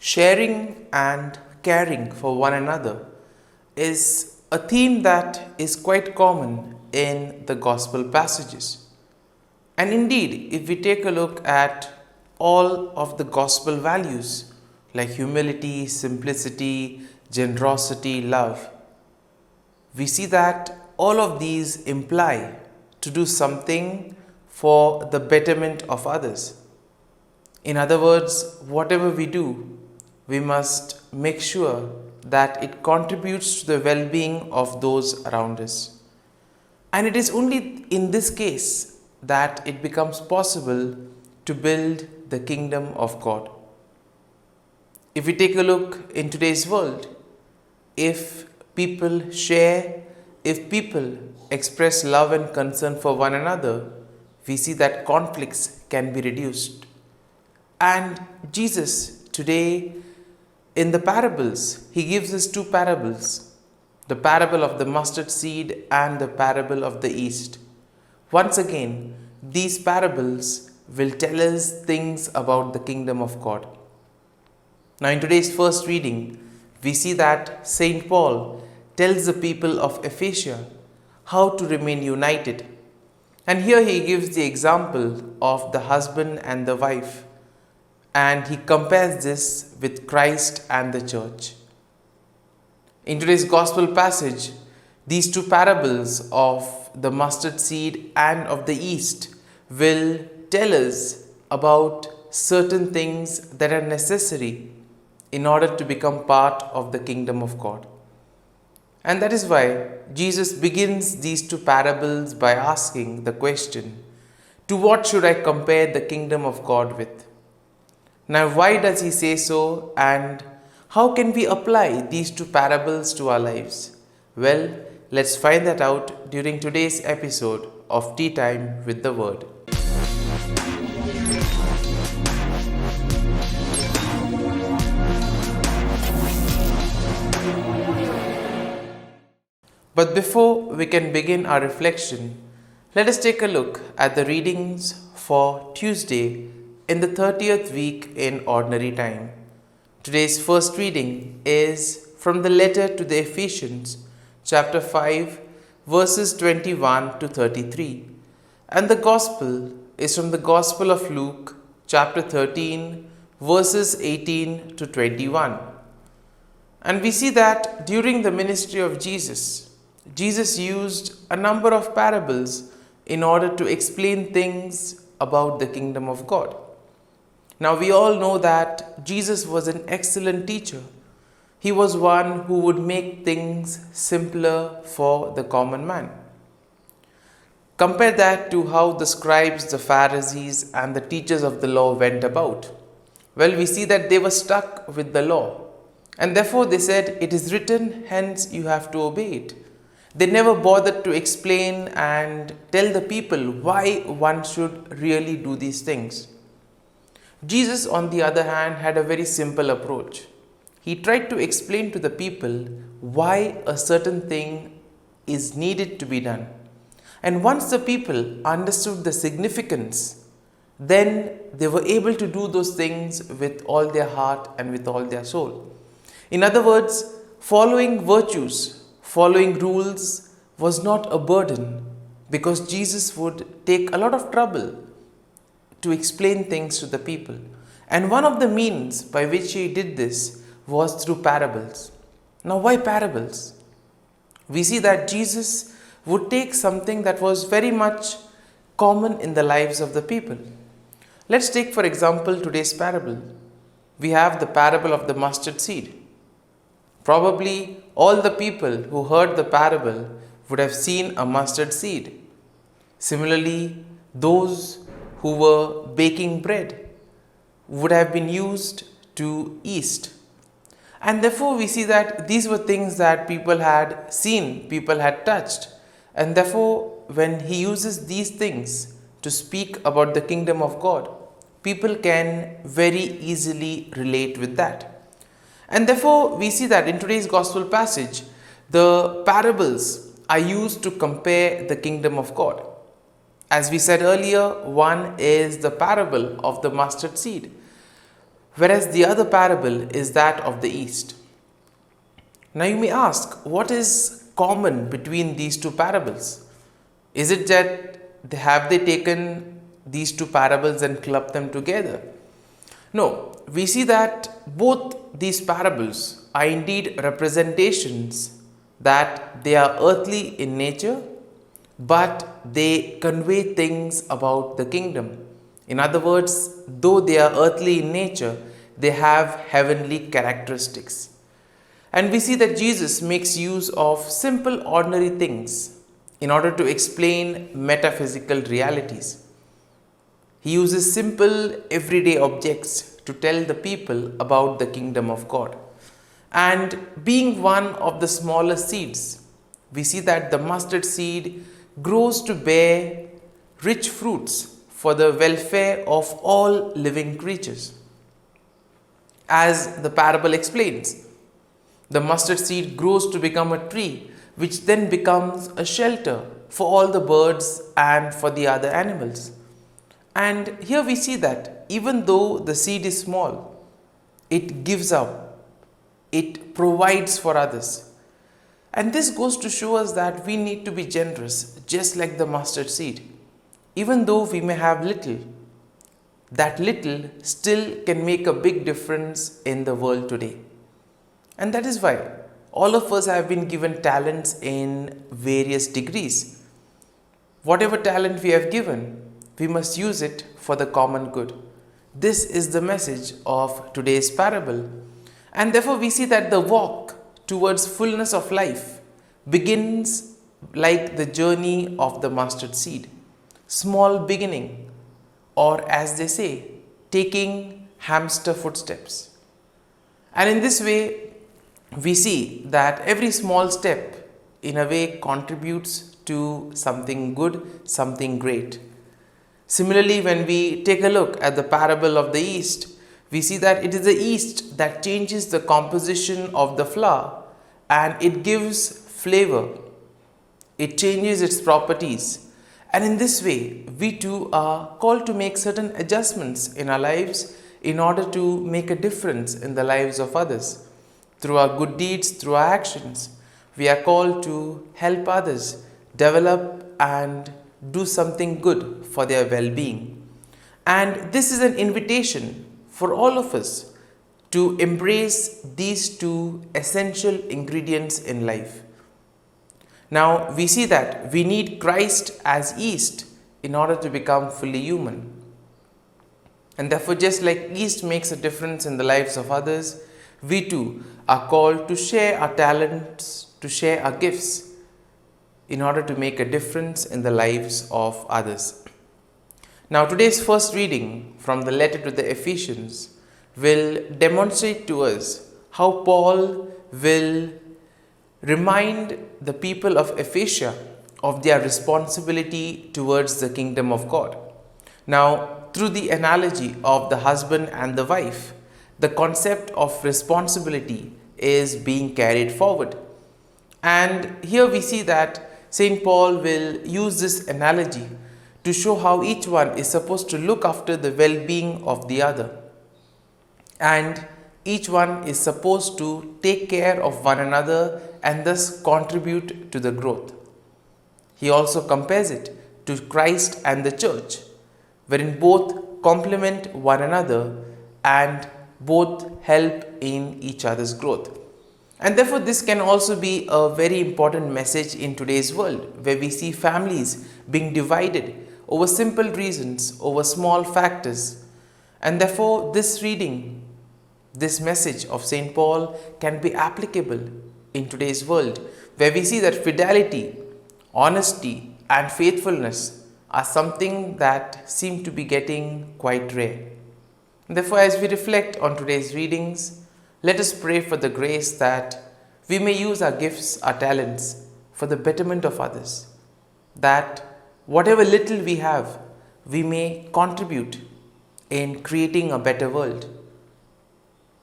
Sharing and caring for one another is a theme that is quite common in the gospel passages. And indeed, if we take a look at all of the gospel values like humility, simplicity, generosity, love, we see that all of these imply to do something for the betterment of others. In other words, whatever we do, we must make sure that it contributes to the well-being of those around us. And it is only in this case that it becomes possible to build the kingdom of God. If we take a look in today's world, if people share, if people express love and concern for one another, we see that conflicts can be reduced. And Jesus today in the parables, he gives us two parables, the parable of the mustard seed and the parable of the yeast. Once again, these parables will tell us things about the kingdom of God. Now in today's first reading, we see that Saint Paul tells the people of Ephesia how to remain united. And here he gives the example of the husband and the wife, and he compares this with Christ and the church. In today's gospel passage, these two parables of the mustard seed and of the yeast will tell us about certain things that are necessary in order to become part of the kingdom of God. And that is why Jesus begins these two parables by asking the question, to what should I compare the kingdom of God with? Now, why does he say so, and how can we apply these two parables to our lives? Well, let's find that out during today's episode of Tea Time with the Word. But before we can begin our reflection, let us take a look at the readings for Tuesday in the 30th week in Ordinary Time. Today's first reading is from the letter to the Ephesians, chapter 5, verses 21 to 33. And the Gospel is from the Gospel of Luke, chapter 13, verses 18 to 21. And we see that during the ministry of Jesus used a number of parables in order to explain things about the kingdom of God. Now we all know that Jesus was an excellent teacher. He was one who would make things simpler for the common man. Compare that to how the scribes, the Pharisees, and the teachers of the law went about. Well, we see that they were stuck with the law, and therefore they said, "It is written, hence you have to obey it." They never bothered to explain and tell the people why one should really do these things. Jesus, on the other hand, had a very simple approach. He tried to explain to the people why a certain thing is needed to be done. And once the people understood the significance, then they were able to do those things with all their heart and with all their soul. In other words, following virtues, following rules was not a burden, because Jesus would take a lot of trouble to explain things to the people. And one of the means by which he did this was through parables. Now, why parables? We see that Jesus would take something that was very much common in the lives of the people. Let's take, for example, today's parable. We have the parable of the mustard seed. Probably all the people who heard the parable would have seen a mustard seed. Similarly, those who were baking bread would have been used to yeast. And therefore we see that these were things that people had seen, people had touched. And therefore when he uses these things to speak about the kingdom of God, people can very easily relate with that. And therefore we see that in today's gospel passage, the parables are used to compare the kingdom of God. As we said earlier, one is the parable of the mustard seed. whereas the other parable is that of the East. Now you may ask, what is common between these two parables? Is it that have they taken these two parables and clubbed them together? No, we see that both these parables are indeed representations that they are earthly in nature, but they convey things about the kingdom. In other words, though they are earthly in nature, they have heavenly characteristics. And we see that Jesus makes use of simple, ordinary things in order to explain metaphysical realities. He uses simple, everyday objects to tell the people about the kingdom of God. And being one of the smaller seeds, we see that the mustard seed grows to bear rich fruits for the welfare of all living creatures. As the parable explains, the mustard seed grows to become a tree, which then becomes a shelter for all the birds and for the other animals. And here we see that even though the seed is small, it gives up, it provides for others. And this goes to show us that we need to be generous, just like the mustard seed. Even though we may have little, that little still can make a big difference in the world today. And that is why all of us have been given talents in various degrees. Whatever talent we have given, we must use it for the common good. This is the message of today's parable. And therefore we see that the walk towards fullness of life begins like the journey of the mustard seed. Small beginning, or as they say, taking hamster footsteps. And in this way, we see that every small step in a way contributes to something good, something great. Similarly, when we take a look at the parable of the yeast, we see that it is the yeast that changes the composition of the flour and it gives flavor. It changes its properties. And in this way, we too are called to make certain adjustments in our lives in order to make a difference in the lives of others. Through our good deeds, through our actions, we are called to help others develop and do something good for their well-being. And this is an invitation for all of us to embrace these two essential ingredients in life. Now, we see that we need Christ as yeast in order to become fully human. And therefore, just like yeast makes a difference in the lives of others, we too are called to share our talents, to share our gifts in order to make a difference in the lives of others. Now, today's first reading from the letter to the Ephesians will demonstrate to us how Paul will remind the people of Ephesia of their responsibility towards the kingdom of God. Now, through the analogy of the husband and the wife, the concept of responsibility is being carried forward. And here we see that St. Paul will use this analogy to show how each one is supposed to look after the well-being of the other. And each one is supposed to take care of one another and thus contribute to the growth. He also compares it to Christ and the church, wherein both complement one another and both help in each other's growth. And therefore, this can also be a very important message in today's world, where we see families being divided over simple reasons, over small factors. And therefore, this reading, this message of St. Paul can be applicable in today's world, where we see that fidelity, honesty, and faithfulness are something that seem to be getting quite rare. And therefore, as we reflect on today's readings, let us pray for the grace that we may use our gifts, our talents for the betterment of others, that whatever little we have, we may contribute in creating a better world,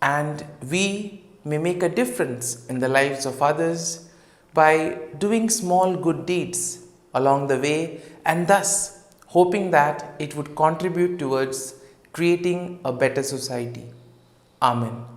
and we may make a difference in the lives of others by doing small good deeds along the way, and thus hoping that it would contribute towards creating a better society. Amen.